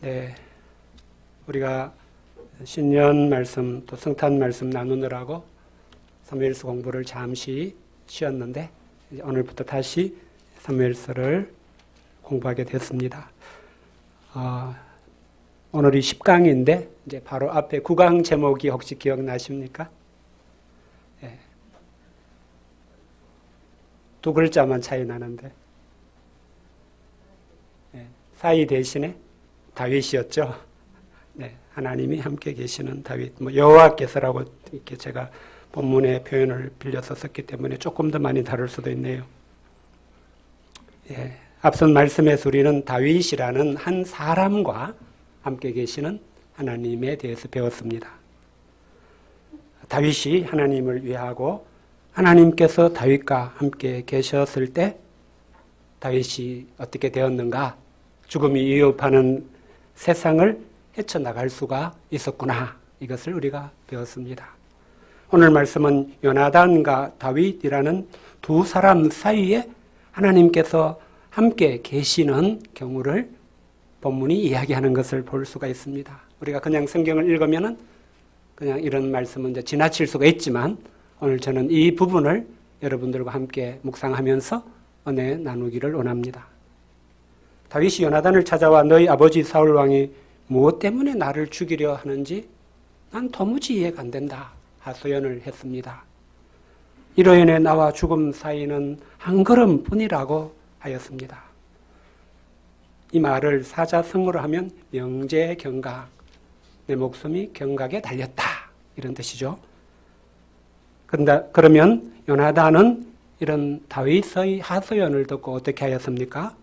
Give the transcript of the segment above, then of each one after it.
네, 우리가 신년 말씀 또 성탄 말씀 나누느라고 사무엘서 공부를 잠시 쉬었는데 이제 오늘부터 다시 사무엘서를 공부하게 됐습니다. 오늘이 10강인데 이제 바로 앞에 9강 제목이 혹시 기억나십니까? 네. 두 글자만 차이 나는데 네. 사이 대신에 다윗이었죠. 네, 하나님이 함께 계시는 다윗, 여호와께서라고 이렇게 제가 본문의 표현을 빌려서 썼기 때문에 조금 더 많이 다룰 수도 있네요. 예, 앞선 말씀에서 우리는 다윗이라는 한 사람과 함께 계시는 하나님에 대해서 배웠습니다. 다윗이 하나님을 위하고 하나님께서 다윗과 함께 계셨을 때 다윗이 어떻게 되었는가? 죽음이 위협하는 세상을 헤쳐나갈 수가 있었구나. 이것을 우리가 배웠습니다. 오늘 말씀은 요나단과 다윗이라는 두 사람 사이에 하나님께서 함께 계시는 경우를 본문이 이야기하는 것을 볼 수가 있습니다. 우리가 그냥 성경을 읽으면은 그냥 이런 말씀은 이제 지나칠 수가 있지만 오늘 저는 이 부분을 여러분들과 함께 묵상하면서 은혜 나누기를 원합니다. 다윗이 요나단을 찾아와 너희 아버지 사울 왕이 무엇 때문에 나를 죽이려 하는지 난 도무지 이해가 안 된다 하소연을 했습니다. 이로 인해 나와 죽음 사이는 한 걸음뿐이라고 하였습니다. 이 말을 사자성어로 하면 명제경각, 내 목숨이 경각에 달렸다 이런 뜻이죠. 그러면 요나단은 이런 다윗의 하소연을 듣고 어떻게 하였습니까?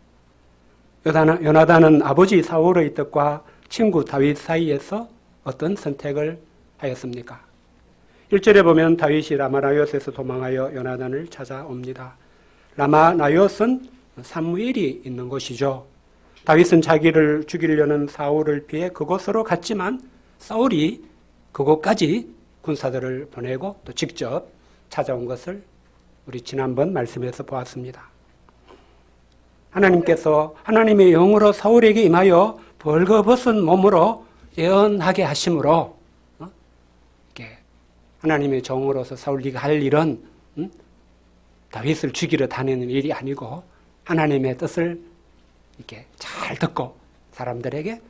요나단은 아버지 사울의 뜻과 친구 다윗 사이에서 어떤 선택을 하였습니까? 1절에 보면 다윗이 라마나요스에서 도망하여 요나단을 찾아옵니다. 라마나요스는 사무엘이 있는 곳이죠. 다윗은 자기를 죽이려는 사울을 피해 그곳으로 갔지만 사울이 그곳까지 군사들을 보내고 또 직접 찾아온 것을 우리 지난번 말씀에서 보았습니다. 하나님께서 하나님의 영으로 사울에게 임하여 벌거벗은 몸으로 예언하게 하심으로 이렇게 하나님의 종으로서 사울 네가 할 일은 다윗을 죽이러 다니는 일이 아니고 하나님의 뜻을 이렇게 잘 듣고 사람들에게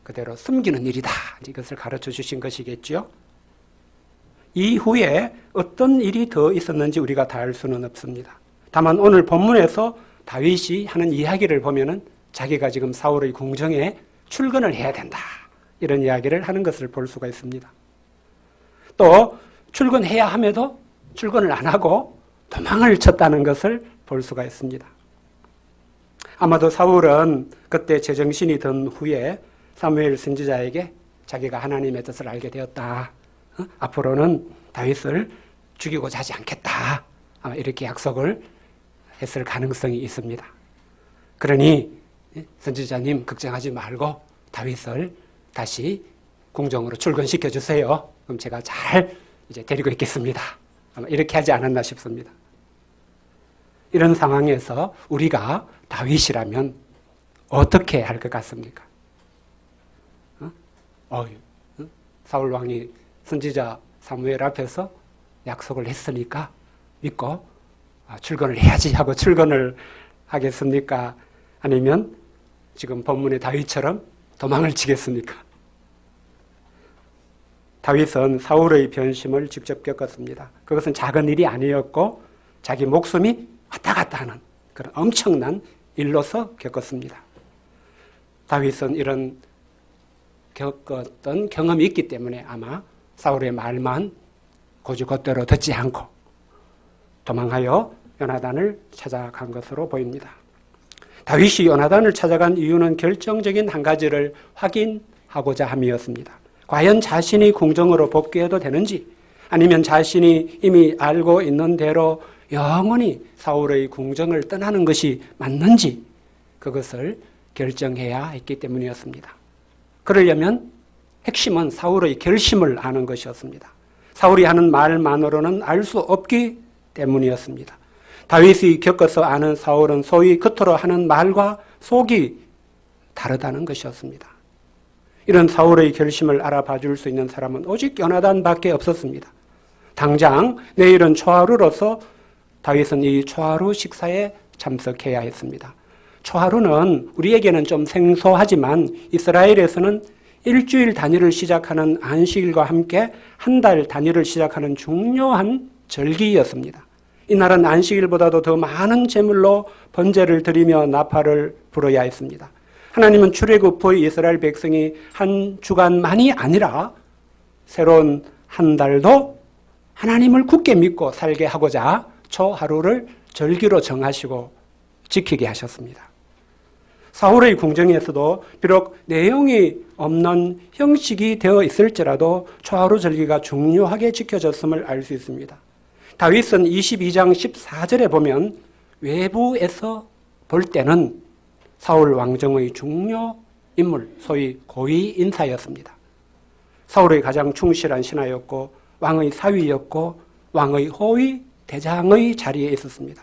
그대로 숨기는 일이다. 이것을 가르쳐 주신 것이겠죠. 이후에 어떤 일이 더 있었는지 우리가 다 알 수는 없습니다. 다만 오늘 본문에서 다윗이 하는 이야기를 보면은 자기가 지금 사울의 궁정에 출근을 해야 된다. 이런 이야기를 하는 것을 볼 수가 있습니다. 또 출근해야 함에도 출근을 안 하고 도망을 쳤다는 것을 볼 수가 있습니다. 아마도 사울은 그때 제정신이 든 후에 사무엘 선지자에게 자기가 하나님의 뜻을 알게 되었다. 앞으로는 다윗을 죽이고자 하지 않겠다. 아마 이렇게 약속을 했을 가능성이 있습니다. 그러니 선지자님 걱정하지 말고 다윗을 다시 궁정으로 출근시켜 주세요. 그럼 제가 잘 이제 데리고 있겠습니다. 아마 이렇게 하지 않았나 싶습니다. 이런 상황에서 우리가 다윗이라면 어떻게 할 것 같습니까? 사울 왕이 선지자 사무엘 앞에서 약속을 했으니까 믿고 출근을 해야지 하고 출근을 하겠습니까? 아니면 지금 본문의 다윗처럼 도망을 치겠습니까? 다윗은 사울의 변심을 직접 겪었습니다. 그것은 작은 일이 아니었고 자기 목숨이 왔다 갔다 하는 그런 엄청난 일로서 겪었습니다. 다윗은 이런 겪었던 경험이 있기 때문에 아마 사울의 말만 곧이곧대로 듣지 않고 도망하여 요나단을 찾아간 것으로 보입니다. 다윗이 요나단을 찾아간 이유는 결정적인 한 가지를 확인하고자 함이었습니다. 과연 자신이 궁정으로 복귀해도 되는지 아니면 자신이 이미 알고 있는 대로 영원히 사울의 궁정을 떠나는 것이 맞는지 그것을 결정해야 했기 때문이었습니다. 그러려면 핵심은 사울의 결심을 아는 것이었습니다. 사울이 하는 말만으로는 알 수 없기 때문이었습니다. 다윗이 겪어서 아는 사울은 소위 겉으로 하는 말과 속이 다르다는 것이었습니다. 이런 사울의 결심을 알아봐 줄 수 있는 사람은 오직 요나단밖에 없었습니다. 당장 내일은 초하루로서 다윗은 이 초하루 식사에 참석해야 했습니다. 초하루는 우리에게는 좀 생소하지만 이스라엘에서는 일주일 단위를 시작하는 안식일과 함께 한 달 단위를 시작하는 중요한 절기였습니다. 이날은 안식일보다도 더 많은 제물로 번제를 드리며 나팔을 불어야 했습니다. 하나님은 출애굽 후 이스라엘 백성이 한 주간만이 아니라 새로운 한 달도 하나님을 굳게 믿고 살게 하고자 초하루를 절기로 정하시고 지키게 하셨습니다. 사울의 궁정에서도 비록 내용이 없는 형식이 되어 있을지라도 초하루 절기가 중요하게 지켜졌음을 알 수 있습니다. 다윗은 22장 14절에 보면 외부에서 볼 때는 사울 왕정의 중요 인물, 소위 고위 인사였습니다. 사울의 가장 충실한 신하였고 왕의 사위였고 왕의 호위 대장의 자리에 있었습니다.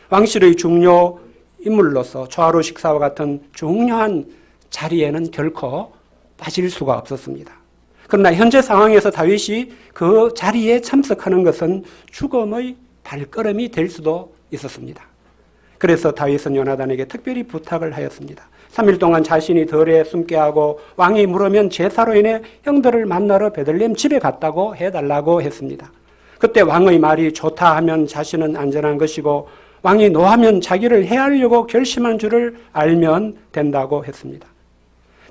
왕실의 중요 인물로서 초하루 식사와 같은 중요한 자리에는 결코 빠질 수가 없었습니다. 그러나 현재 상황에서 다윗이 그 자리에 참석하는 것은 죽음의 발걸음이 될 수도 있었습니다. 그래서 다윗은 요나단에게 특별히 부탁을 하였습니다. 3일 동안 자신이 들에 숨게 하고 왕이 물으면 제사로 인해 형들을 만나러 베들레헴 집에 갔다고 해달라고 했습니다. 그때 왕의 말이 좋다 하면 자신은 안전한 것이고 왕이 노하면 자기를 해하려고 결심한 줄을 알면 된다고 했습니다.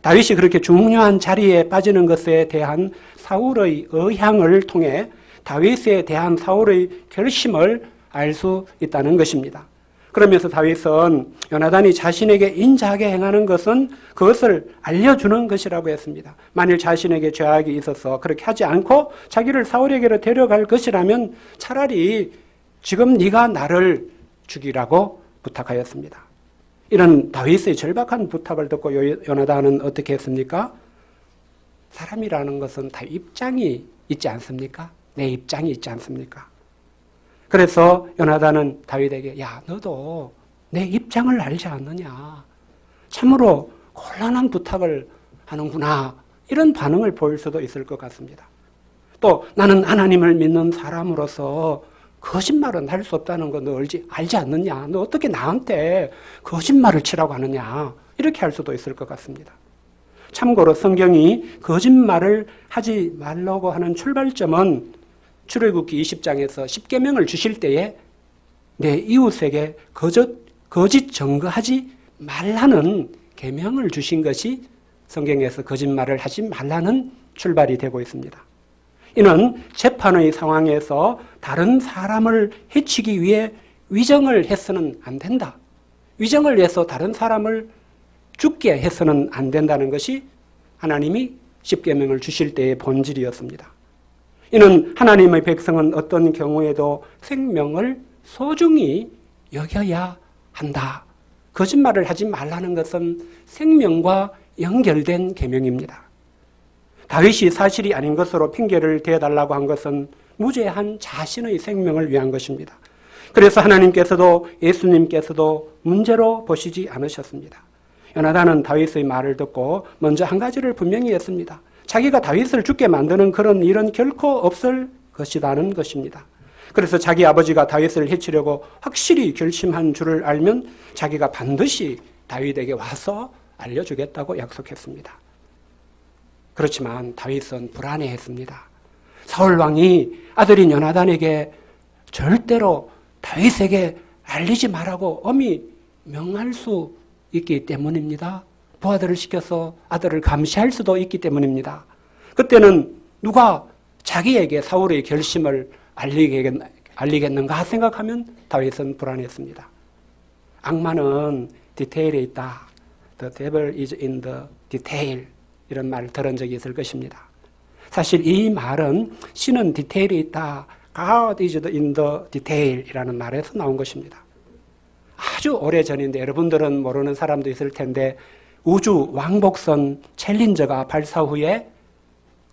다윗이 그렇게 중요한 자리에 빠지는 것에 대한 사울의 의향을 통해 다윗에 대한 사울의 결심을 알 수 있다는 것입니다. 그러면서 다윗은 요나단이 자신에게 인자하게 행하는 것은 그것을 알려주는 것이라고 했습니다. 만일 자신에게 죄악이 있어서 그렇게 하지 않고 자기를 사울에게로 데려갈 것이라면 차라리 지금 네가 나를 죽이라고 부탁하였습니다. 이런 다윗의 절박한 부탁을 듣고 요나단은 어떻게 했습니까? 사람이라는 것은 다 입장이 있지 않습니까? 내 입장이 있지 않습니까? 그래서 요나단은 다윗에게 야, 너도 내 입장을 알지 않느냐? 참으로 곤란한 부탁을 하는구나. 이런 반응을 보일 수도 있을 것 같습니다. 또 나는 하나님을 믿는 사람으로서 거짓말은 할 수 없다는 거 너 알지 않느냐? 너 어떻게 나한테 거짓말을 치라고 하느냐? 이렇게 할 수도 있을 것 같습니다. 참고로 성경이 거짓말을 하지 말라고 하는 출발점은 출애굽기 20장에서 10계명을 주실 때에 내 이웃에게 거짓 증거하지 말라는 계명을 주신 것이 성경에서 거짓말을 하지 말라는 출발이 되고 있습니다. 이는 재판의 상황에서 다른 사람을 해치기 위해 위정을 해서는 안 된다. 위정을 해서 다른 사람을 죽게 해서는 안 된다는 것이 하나님이 십계명을 주실 때의 본질이었습니다. 이는 하나님의 백성은 어떤 경우에도 생명을 소중히 여겨야 한다. 거짓말을 하지 말라는 것은 생명과 연결된 계명입니다. 다윗이 사실이 아닌 것으로 핑계를 대달라고 한 것은 무죄한 자신의 생명을 위한 것입니다. 그래서 하나님께서도 예수님께서도 문제로 보시지 않으셨습니다. 요나단은 다윗의 말을 듣고 먼저 한 가지를 분명히 했습니다. 자기가 다윗을 죽게 만드는 그런 일은 결코 없을 것이라는 것입니다. 그래서 자기 아버지가 다윗을 해치려고 확실히 결심한 줄을 알면 자기가 반드시 다윗에게 와서 알려주겠다고 약속했습니다. 그렇지만 다윗은 불안해했습니다. 사울 왕이 아들인 요나단에게 절대로 다윗에게 알리지 말라고 엄히 명할 수 있기 때문입니다. 부하들을 시켜서 아들을 감시할 수도 있기 때문입니다. 그때는 누가 자기에게 사울의 결심을 알리겠는가 생각하면 다윗은 불안했습니다. 악마는 디테일에 있다. The devil is in the detail. 이런 말을 들은 적이 있을 것입니다. 사실 이 말은 신은 디테일에 있다. God is in the detail 이라는 말에서 나온 것입니다. 아주 오래전인데 여러분들은 모르는 사람도 있을 텐데 우주 왕복선 챌린저가 발사 후에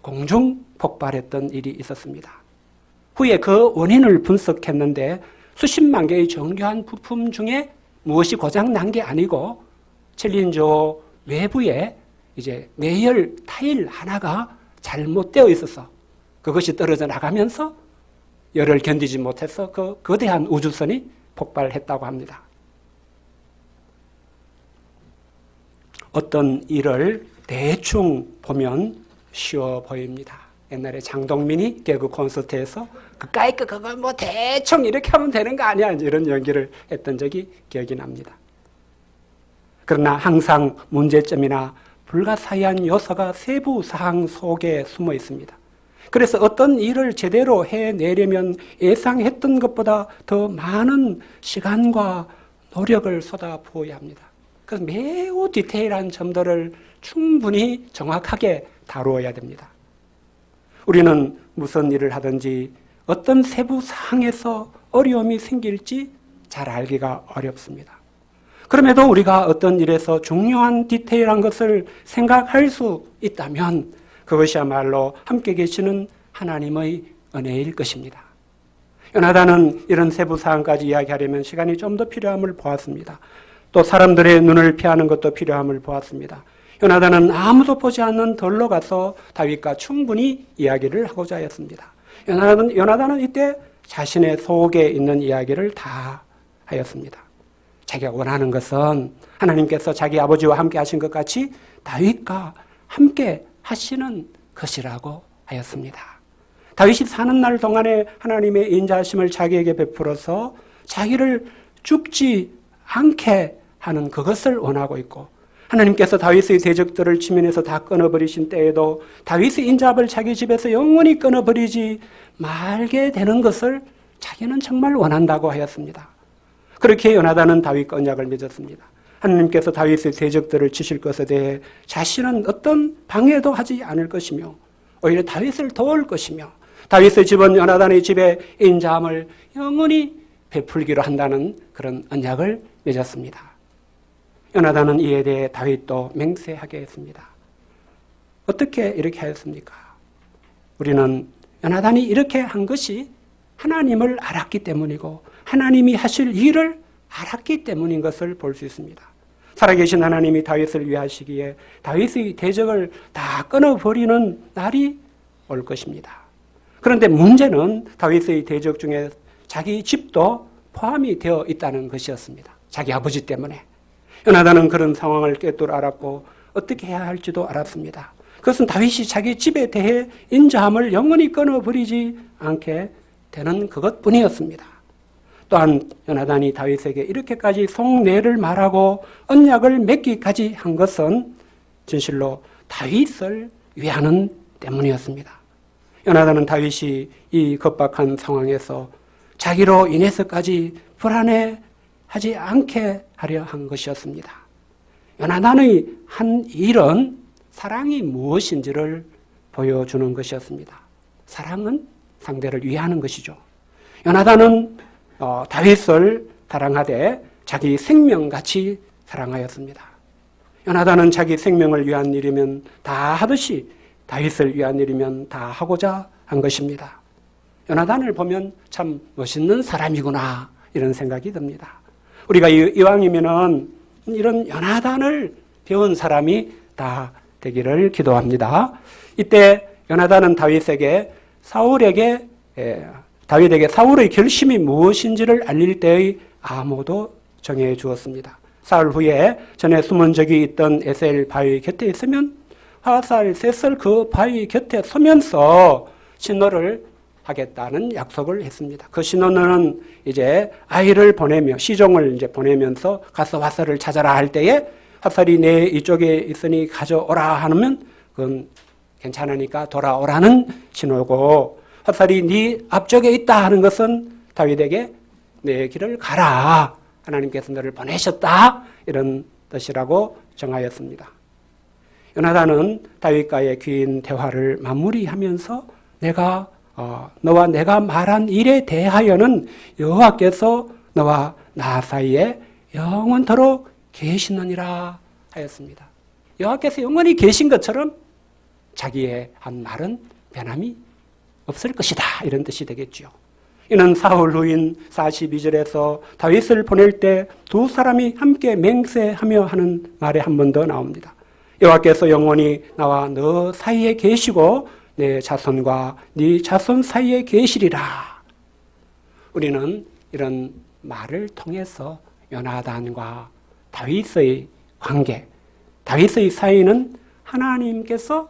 공중 폭발했던 일이 있었습니다. 후에 그 원인을 분석했는데 수십만 개의 정교한 부품 중에 무엇이 고장 난 게 아니고 챌린저 외부에 이제 내열 타일 하나가 잘못되어 있어서 그것이 떨어져 나가면서 열을 견디지 못해서 그 거대한 우주선이 폭발했다고 합니다. 어떤 일을 대충 보면 쉬워 보입니다. 옛날에 장동민이 개그 콘서트에서 그까이 그거 뭐 대충 이렇게 하면 되는 거 아니야 이런 연기를 했던 적이 기억이 납니다. 그러나 항상 문제점이나 불가사의한 요소가 세부 사항 속에 숨어 있습니다. 그래서 어떤 일을 제대로 해내려면 예상했던 것보다 더 많은 시간과 노력을 쏟아부어야 합니다. 그래서 매우 디테일한 점들을 충분히 정확하게 다루어야 됩니다. 우리는 무슨 일을 하든지 어떤 세부 사항에서 어려움이 생길지 잘 알기가 어렵습니다. 그럼에도 우리가 어떤 일에서 중요한 디테일한 것을 생각할 수 있다면 그것이야말로 함께 계시는 하나님의 은혜일 것입니다. 요나단은 이런 세부 사항까지 이야기하려면 시간이 좀 더 필요함을 보았습니다. 또 사람들의 눈을 피하는 것도 필요함을 보았습니다. 요나단은 아무도 보지 않는 들로 가서 다윗과 충분히 이야기를 하고자 했습니다. 요나단은 이때 자신의 속에 있는 이야기를 다 하였습니다. 자기가 원하는 것은 하나님께서 자기 아버지와 함께 하신 것 같이 다윗과 함께 하시는 것이라고 하였습니다. 다윗이 사는 날 동안에 하나님의 인자하심을 자기에게 베풀어서 자기를 죽지 않게 하는 그것을 원하고 있고, 하나님께서 다윗의 대적들을 지면에서 다 끊어버리신 때에도 다윗의 인자합을 자기 집에서 영원히 끊어버리지 말게 되는 것을 자기는 정말 원한다고 하였습니다. 그렇게 요나단은 다윗과 언약을 맺었습니다. 하나님께서 다윗의 대적들을 치실 것에 대해 자신은 어떤 방해도 하지 않을 것이며 오히려 다윗을 도울 것이며 다윗의 집은 요나단의 집에 인자함을 영원히 베풀기로 한다는 그런 언약을 맺었습니다. 요나단은 이에 대해 다윗도 맹세하게 했습니다. 어떻게 이렇게 하였습니까? 우리는 요나단이 이렇게 한 것이 하나님을 알았기 때문이고 하나님이 하실 일을 알았기 때문인 것을 볼 수 있습니다. 살아계신 하나님이 다윗을 위하시기에 다윗의 대적을 다 끊어버리는 날이 올 것입니다. 그런데 문제는 다윗의 대적 중에 자기 집도 포함이 되어 있다는 것이었습니다. 자기 아버지 때문에. 요나단은 그런 상황을 꿰뚫어 알았고 어떻게 해야 할지도 알았습니다. 그것은 다윗이 자기 집에 대해 인자함을 영원히 끊어버리지 않게 되는 그것뿐이었습니다. 또한 요나단이 다윗에게 이렇게까지 속내를 말하고 언약을 맺기까지 한 것은 진실로 다윗을 위하는 때문이었습니다. 요나단은 다윗이 이 급박한 상황에서 자기로 인해서까지 불안해하지 않게 하려 한 것이었습니다. 요나단의 한 일은 사랑이 무엇인지를 보여주는 것이었습니다. 사랑은 상대를 위하는 것이죠. 요나단은 다윗을 사랑하되 자기 생명같이 사랑하였습니다. 요나단은 자기 생명을 위한 일이면 다 하듯이 다윗을 위한 일이면 다 하고자 한 것입니다. 요나단을 보면 참 멋있는 사람이구나 이런 생각이 듭니다. 우리가 이왕이면은 이런 요나단을 배운 사람이 다 되기를 기도합니다. 이때 요나단은 다윗에게 사울의 결심이 무엇인지를 알릴 때의 암호도 정해 주었습니다. 사흘 후에 전에 숨은 적이 있던 에셀 바위 곁에 있으면 화살 셋을 그 바위 곁에 서면서 신호를 하겠다는 약속을 했습니다. 그 신호는 이제 아이를 보내며 시종을 이제 보내면서 가서 화살을 찾아라 할 때에 화살이 내 이쪽에 있으니 가져오라 하면 그건 괜찮으니까 돌아오라는 신호고, 화살이 네 앞쪽에 있다 하는 것은 다윗에게 내 길을 가라, 하나님께서 너를 보내셨다, 이런 뜻이라고 정하였습니다. 요나단은 다윗과의 긴 대화를 마무리하면서 너와 내가 말한 일에 대하여는 여호와께서 너와 나 사이에 영원토록 계시느니라 하였습니다. 여호와께서 영원히 계신 것처럼 자기의 한 말은 변함이 없을 것이다, 이런 뜻이 되겠죠. 이는 사울 후인 42절에서 다윗을 보낼 때 두 사람이 함께 맹세하며 하는 말에 한 번 더 나옵니다. 여호와께서 영원히 나와 너 사이에 계시고 내 자손과 네 자손 사이에 계시리라. 우리는 이런 말을 통해서 요나단과 다윗의 관계, 다윗의 사이는 하나님께서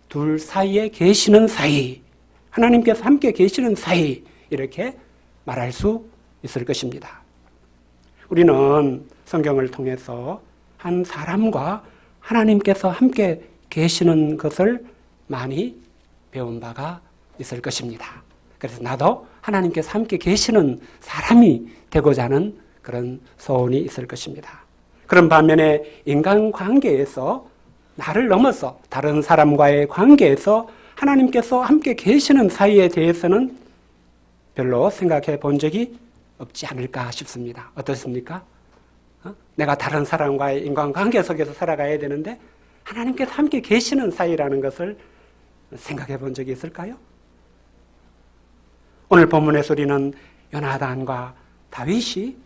둘 사이에 계시는 사이, 하나님께서 함께 계시는 사이, 이렇게 말할 수 있을 것입니다. 우리는 성경을 통해서 한 사람과 하나님께서 함께 계시는 것을 많이 배운 바가 있을 것입니다. 그래서 나도 하나님께서 함께 계시는 사람이 되고자 하는 그런 소원이 있을 것입니다. 그런 반면에 인간관계에서 나를 넘어서 다른 사람과의 관계에서 하나님께서 함께 계시는 사이에 대해서는 별로 생각해 본 적이 없지 않을까 싶습니다. 어떻습니까? 내가 다른 사람과의 인간관계 속에서 살아가야 되는데 하나님께서 함께 계시는 사이라는 것을 생각해 본 적이 있을까요? 오늘 본문에서 우리는 요나단과 다윗이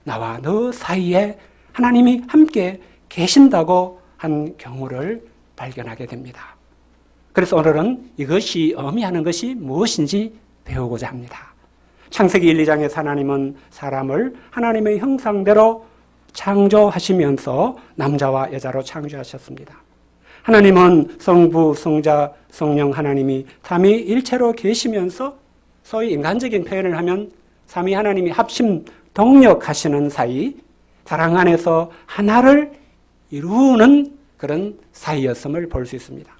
나와 너 사이에 하나님이 함께 계신다고 한 경우를 발견하게 됩니다. 그래서 오늘은 이것이 의미하는 것이 무엇인지 배우고자 합니다. 창세기 1, 2장에서 하나님은 사람을 하나님의 형상대로 창조하시면서 남자와 여자로 창조하셨습니다. 하나님은 성부, 성자, 성령 하나님이 삼위일체로 계시면서 소위 인간적인 표현을 하면 삼위 하나님이 합심 동력하시는 사이, 사랑 안에서 하나를 이루는 그런 사이였음을 볼 수 있습니다.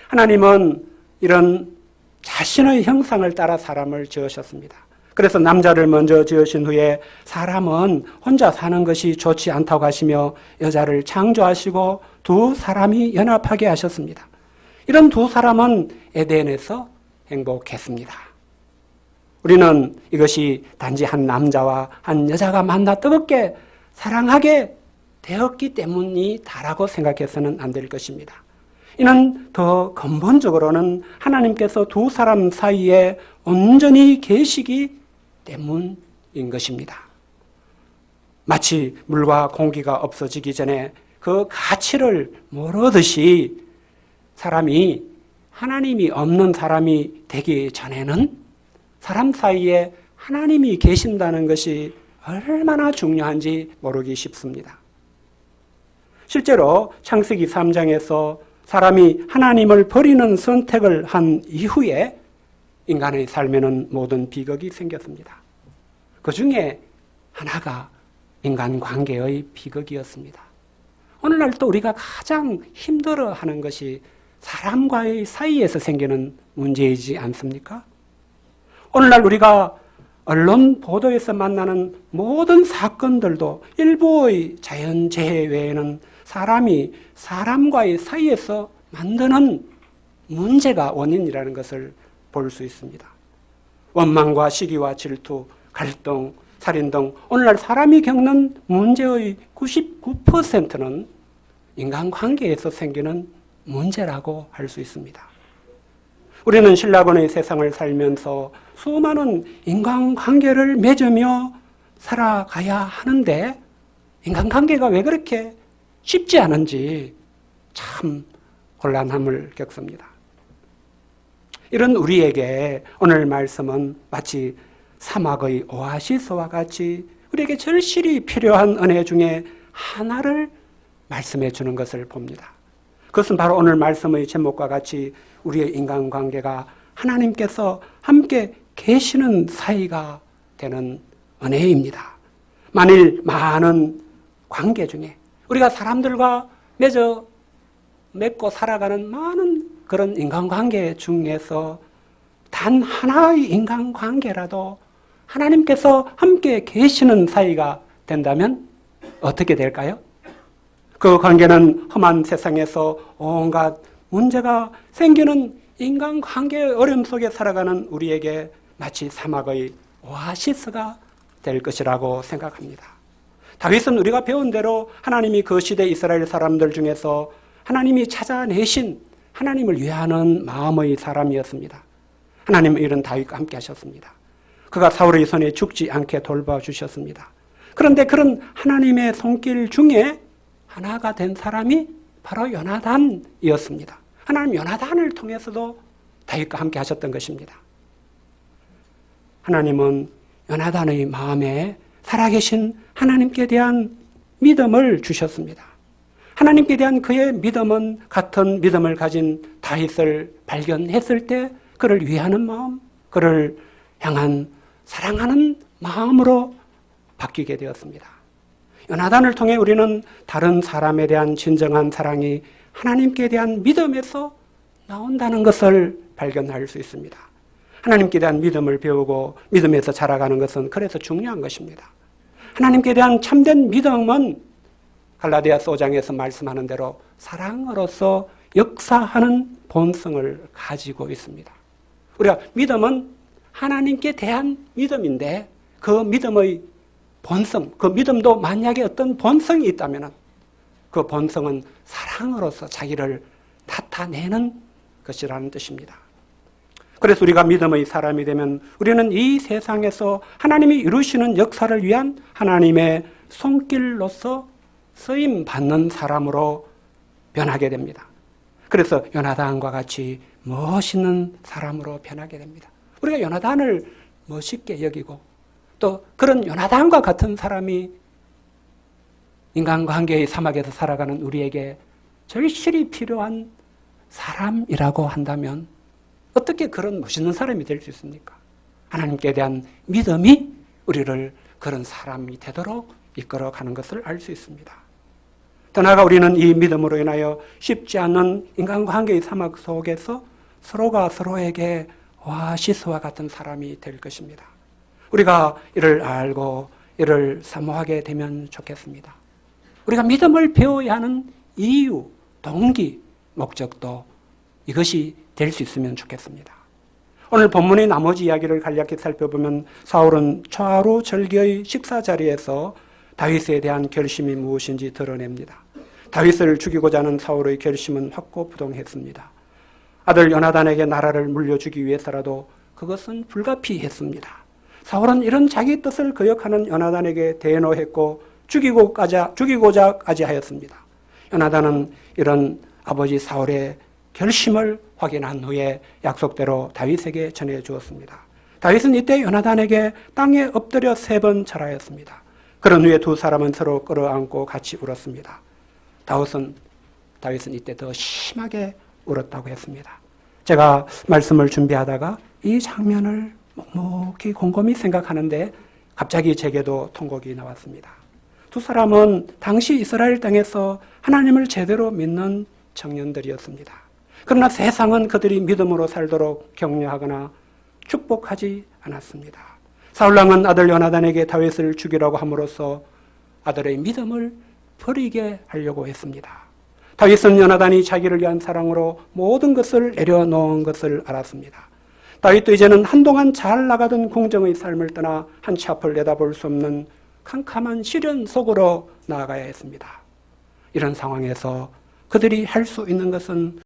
하나님은 이런 자신의 형상을 따라 사람을 지으셨습니다. 그래서 남자를 먼저 지으신 후에 사람은 혼자 사는 것이 좋지 않다고 하시며 여자를 창조하시고 두 사람이 연합하게 하셨습니다. 이런 두 사람은 에덴에서 행복했습니다. 우리는 이것이 단지 한 남자와 한 여자가 만나 뜨겁게 사랑하게 되었기 때문이다라고 생각해서는 안 될 것입니다. 이는 더 근본적으로는 하나님께서 두 사람 사이에 온전히 계시기 때문인 것입니다. 마치 물과 공기가 없어지기 전에 그 가치를 모르듯이 사람이 하나님이 없는 사람이 되기 전에는 사람 사이에 하나님이 계신다는 것이 얼마나 중요한지 모르기 쉽습니다. 실제로 창세기 3장에서 사람이 하나님을 버리는 선택을 한 이후에 인간의 삶에는 모든 비극이 생겼습니다. 그 중에 하나가 인간관계의 비극이었습니다. 오늘날 또 우리가 가장 힘들어하는 것이 사람과의 사이에서 생기는 문제이지 않습니까? 오늘날 우리가 언론 보도에서 만나는 모든 사건들도 일부의 자연재해 외에는 사람이 사람과의 사이에서 만드는 문제가 원인이라는 것을 볼 수 있습니다. 원망과 시기와 질투, 갈등, 살인 등 오늘날 사람이 겪는 문제의 99%는 인간관계에서 생기는 문제라고 할 수 있습니다. 우리는 신라본의 세상을 살면서 수많은 인간관계를 맺으며 살아가야 하는데 인간관계가 왜 그렇게 쉽지 않은지 참 곤란함을 겪습니다. 이런 우리에게 오늘 말씀은 마치 사막의 오아시스와 같이 우리에게 절실히 필요한 은혜 중에 하나를 말씀해 주는 것을 봅니다. 그것은 바로 오늘 말씀의 제목과 같이 우리의 인간관계가 하나님께서 함께 계시는 사이가 되는 은혜입니다. 만일 많은 관계 중에 우리가 사람들과 맺고 살아가는 많은 그런 인간관계 중에서 단 하나의 인간관계라도 하나님께서 함께 계시는 사이가 된다면 어떻게 될까요? 그 관계는 험한 세상에서 온갖 문제가 생기는 인간관계의 어려움 속에 살아가는 우리에게 마치 사막의 오아시스가 될 것이라고 생각합니다. 다윗은 우리가 배운 대로 하나님이 그 시대 이스라엘 사람들 중에서 하나님이 찾아내신 하나님을 위하는 마음의 사람이었습니다. 하나님은 이런 다윗과 함께 하셨습니다. 그가 사울의 손에 죽지 않게 돌봐주셨습니다. 그런데 그런 하나님의 손길 중에 하나가 된 사람이 바로 요나단이었습니다. 하나님 요나단을 통해서도 다윗과 함께 하셨던 것입니다. 하나님은 요나단의 마음에 살아계신 하나님께 대한 믿음을 주셨습니다. 하나님께 대한 그의 믿음은 같은 믿음을 가진 다윗을 발견했을 때 그를 위하는 마음, 그를 향한 사랑하는 마음으로 바뀌게 되었습니다. 요나단을 통해 우리는 다른 사람에 대한 진정한 사랑이 하나님께 대한 믿음에서 나온다는 것을 발견할 수 있습니다. 하나님께 대한 믿음을 배우고 믿음에서 자라가는 것은 그래서 중요한 것입니다. 하나님께 대한 참된 믿음은 갈라디아서 5장에서 말씀하는 대로 사랑으로서 역사하는 본성을 가지고 있습니다. 우리가 믿음은 하나님께 대한 믿음인데 그 믿음의 본성, 그 믿음도 만약에 어떤 본성이 있다면 그 본성은 사랑으로서 자기를 나타내는 것이라는 뜻입니다. 그래서 우리가 믿음의 사람이 되면 우리는 이 세상에서 하나님이 이루시는 역사를 위한 하나님의 손길로서 쓰임받는 사람으로 변하게 됩니다. 그래서 요나단과 같이 멋있는 사람으로 변하게 됩니다. 우리가 요나단을 멋있게 여기고 또 그런 요나단과 같은 사람이 인간관계의 사막에서 살아가는 우리에게 절실히 필요한 사람이라고 한다면 어떻게 그런 멋있는 사람이 될 수 있습니까? 하나님께 대한 믿음이 우리를 그런 사람이 되도록 이끌어가는 것을 알 수 있습니다. 더 나아가 우리는 이 믿음으로 인하여 쉽지 않은 인간관계의 사막 속에서 서로가 서로에게 오아시스와 같은 사람이 될 것입니다. 우리가 이를 알고 이를 사모하게 되면 좋겠습니다. 우리가 믿음을 배워야 하는 이유, 동기, 목적도 이것이 될 수 있으면 좋겠습니다. 오늘 본문의 나머지 이야기를 간략히 살펴보면 사울은 초하루 절기의 식사 자리에서 다윗에 대한 결심이 무엇인지 드러냅니다. 다윗을 죽이고자 하는 사울의 결심은 확고부동했습니다. 아들 요나단에게 나라를 물려주기 위해서라도 그것은 불가피했습니다. 사울은 이런 자기 뜻을 거역하는 요나단에게 대노했고 죽이고자까지 하였습니다. 요나단은 이런 아버지 사울의 결심을 확인한 후에 약속대로 다윗에게 전해 주었습니다. 다윗은 이때 요나단에게 땅에 엎드려 3번 절하였습니다. 그런 후에 두 사람은 서로 끌어안고 같이 울었습니다. 다윗은 이때 더 심하게 울었다고 했습니다. 제가 말씀을 준비하다가 이 장면을 묵묵히 곰곰이 생각하는데 갑자기 제게도 통곡이 나왔습니다. 두 사람은 당시 이스라엘 땅에서 하나님을 제대로 믿는 청년들이었습니다. 그러나 세상은 그들이 믿음으로 살도록 격려하거나 축복하지 않았습니다. 사울왕은 아들 요나단에게 다윗을 죽이라고 함으로써 아들의 믿음을 버리게 하려고 했습니다. 다윗은 요나단이 자기를 위한 사랑으로 모든 것을 내려놓은 것을 알았습니다. 다윗도 이제는 한동안 잘 나가던 궁정의 삶을 떠나 한치 앞을 내다볼 수 없는 캄캄한 시련 속으로 나아가야 했습니다. 이런 상황에서 그들이 할 수 있는 것은